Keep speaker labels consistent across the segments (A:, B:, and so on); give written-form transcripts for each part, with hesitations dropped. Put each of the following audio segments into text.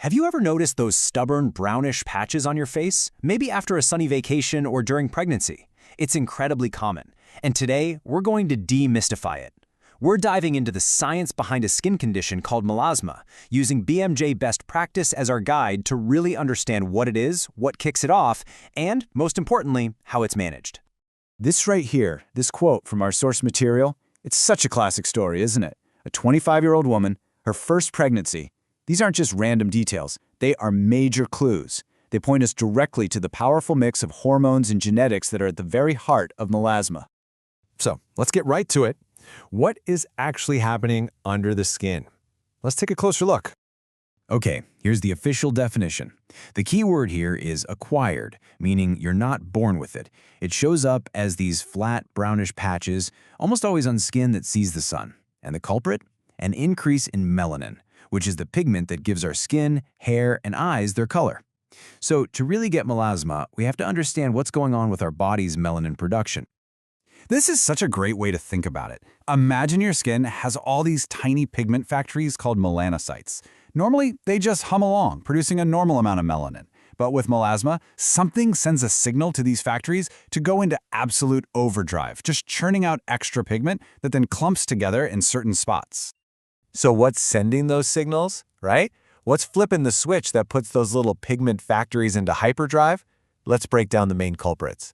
A: Have you ever noticed those stubborn brownish patches on your face? Maybe after a sunny vacation or during pregnancy. It's incredibly common, and today we're going to demystify it. We're diving into the science behind a skin condition called melasma, using BMJ best practice as our guide to really understand what it is, what kicks it off, and, most importantly, how it's managed.
B: This right here, this quote from our source material, it's such a classic story, isn't it? A 25-year-old woman, her first pregnancy. These aren't just random details, they are major clues. They point us directly to the powerful mix of hormones and genetics that are at the very heart of melasma.
C: So, let's get right to it. What is actually happening under the skin? Let's take a closer look.
B: Okay, here's the official definition. The key word here is acquired, meaning you're not born with it. It shows up as these flat, brownish patches, almost always on skin that sees the sun. And the culprit? An increase in melanin, which is the pigment that gives our skin, hair, and eyes their color. So to really get melasma, we have to understand what's going on with our body's melanin production. This is such a great way to think about it. Imagine your skin has all these tiny pigment factories called melanocytes. Normally, they just hum along, producing a normal amount of melanin. But with melasma, something sends a signal to these factories to go into absolute overdrive, just churning out extra pigment that then clumps together in certain spots.
C: So what's sending those signals, right? What's flipping the switch that puts those little pigment factories into hyperdrive? Let's break down the main culprits.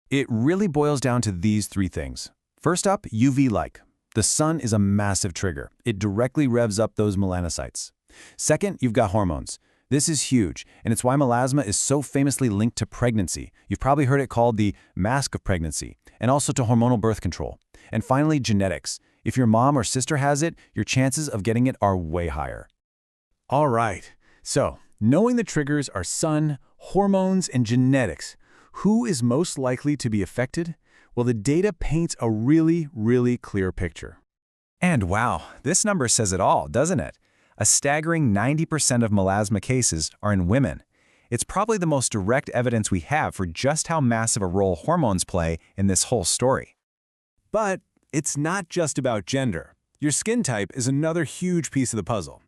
B: It really boils down to these three things. First up, UV light. The sun is a massive trigger. It directly revs up those melanocytes. Second, you've got hormones. This is huge, and it's why melasma is so famously linked to pregnancy. You've probably heard it called the mask of pregnancy, and also to hormonal birth control. And finally, genetics. If your mom or sister has it, your chances of getting it are way higher. All right, so knowing the triggers are sun, hormones, and genetics, who is most likely to be affected? Well, the data paints a really clear picture. And wow, this number says it all, doesn't it? A staggering 90% of melasma cases are in women. It's probably the most direct evidence we have for just how massive a role hormones play in this whole story. But it's not just about gender. Your skin type is another huge piece of the puzzle.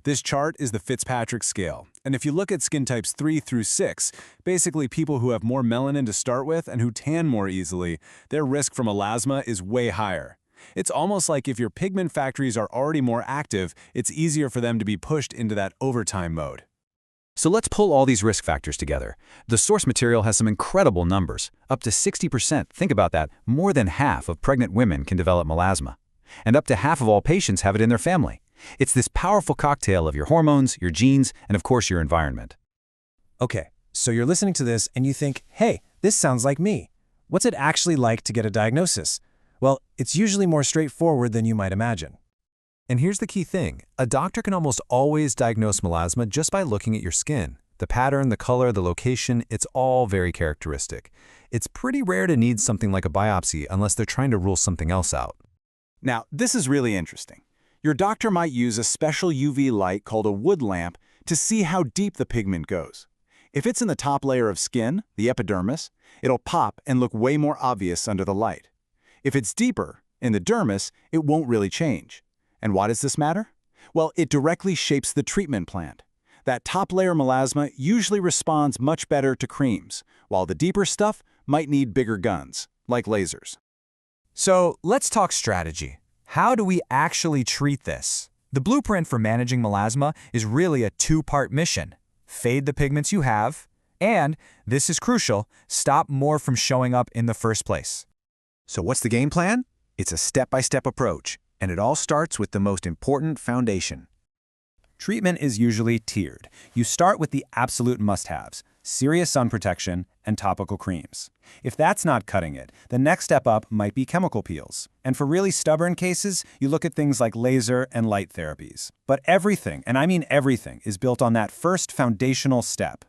B: This chart is the Fitzpatrick scale, and if you look at skin types 3 through 6, basically people who have more melanin to start with and who tan more easily, their risk for melasma is way higher. It's almost like if your pigment factories are already more active, it's easier for them to be pushed into that overtime mode. So let's pull all these risk factors together. The source material has some incredible numbers. Up to 60%, think about that, more than half of pregnant women can develop melasma. And up to half of all patients have it in their family. It's this powerful cocktail of your hormones, your genes, and of course your environment.
A: Okay, so you're listening to this and you think, hey, this sounds like me. What's it actually like to get a diagnosis? Well, it's usually more straightforward than you might imagine.
C: And here's the key thing. A doctor can almost always diagnose melasma just by looking at your skin. The pattern, the color, the location, it's all very characteristic. It's pretty rare to need something like a biopsy unless they're trying to rule something else out.
B: Now, this is really interesting. Your doctor might use a special UV light called a wood lamp to see how deep the pigment goes. If it's in the top layer of skin, the epidermis, it'll pop and look way more obvious under the light. If it's deeper, in the dermis, it won't really change. And why does this matter? Well, it directly shapes the treatment plan. That top layer melasma usually responds much better to creams, while the deeper stuff might need bigger guns, like lasers.
D: So let's talk strategy. How do we actually treat this? The blueprint for managing melasma is really a two-part mission. Fade the pigments you have, and, this is crucial, stop more from showing up in the first place.
B: So what's the game plan? It's a step-by-step approach, and it all starts with the most important foundation.
A: Treatment is usually tiered. You start with the absolute must-haves, serious sun protection, and topical creams. If that's not cutting it, the next step up might be chemical peels. And for really stubborn cases, you look at things like laser and light therapies. But everything, and I mean everything, is built on that first foundational step.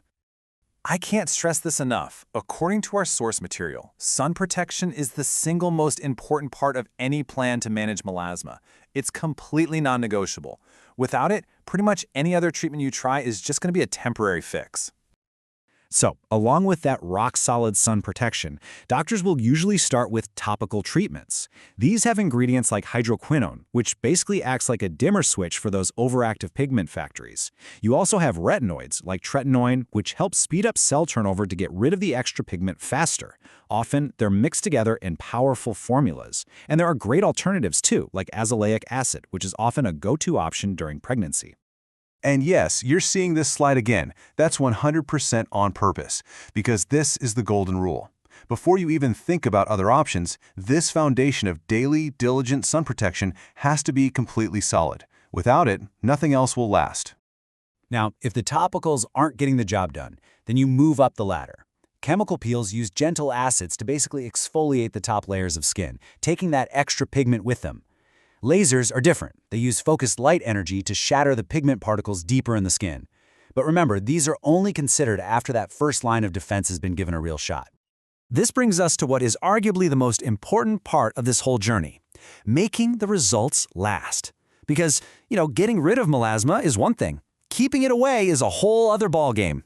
E: I can't stress this enough. According to our source material, sun protection is the single most important part of any plan to manage melasma. It's completely non-negotiable. Without it, pretty much any other treatment you try is just going to be a temporary fix.
B: So, along with that rock-solid sun protection, doctors will usually start with topical treatments. These have ingredients like hydroquinone, which basically acts like a dimmer switch for those overactive pigment factories. You also have retinoids, like tretinoin, which help speed up cell turnover to get rid of the extra pigment faster. Often, they're mixed together in powerful formulas. And there are great alternatives too, like azelaic acid, which is often a go-to option during pregnancy.
C: And yes, you're seeing this slide again. That's 100% on purpose, because this is the golden rule. Before you even think about other options, this foundation of daily, diligent sun protection has to be completely solid. Without it, nothing else will last.
B: Now, if the topicals aren't getting the job done, then you move up the ladder. Chemical peels use gentle acids to basically exfoliate the top layers of skin, taking that extra pigment with them. Lasers are different. They use focused light energy to shatter the pigment particles deeper in the skin. But remember, these are only considered after that first line of defense has been given a real shot. This brings us to what is arguably the most important part of this whole journey: making the results last. Because, getting rid of melasma is one thing. Keeping it away is a whole other ballgame.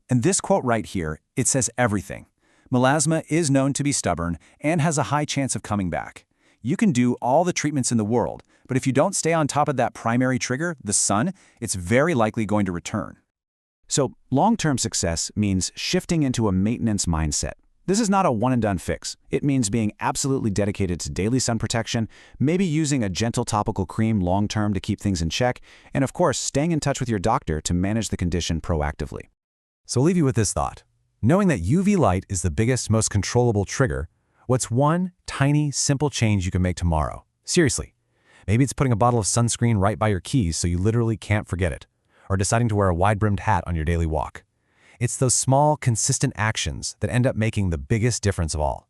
B: And this quote right here, it says everything. Melasma is known to be stubborn and has a high chance of coming back. You can do all the treatments in the world, but if you don't stay on top of that primary trigger, the sun, it's very likely going to return. So, long-term success means shifting into a maintenance mindset. This is not a one-and-done fix. It means being absolutely dedicated to daily sun protection, maybe using a gentle topical cream long-term to keep things in check, and of course, staying in touch with your doctor to manage the condition proactively.
C: So I'll leave you with this thought. Knowing that UV light is the biggest, most controllable trigger, what's one tiny, simple change you can make tomorrow? Seriously. Maybe it's putting a bottle of sunscreen right by your keys so you literally can't forget it, or deciding to wear a wide-brimmed hat on your daily walk. It's those small, consistent actions that end up making the biggest difference of all.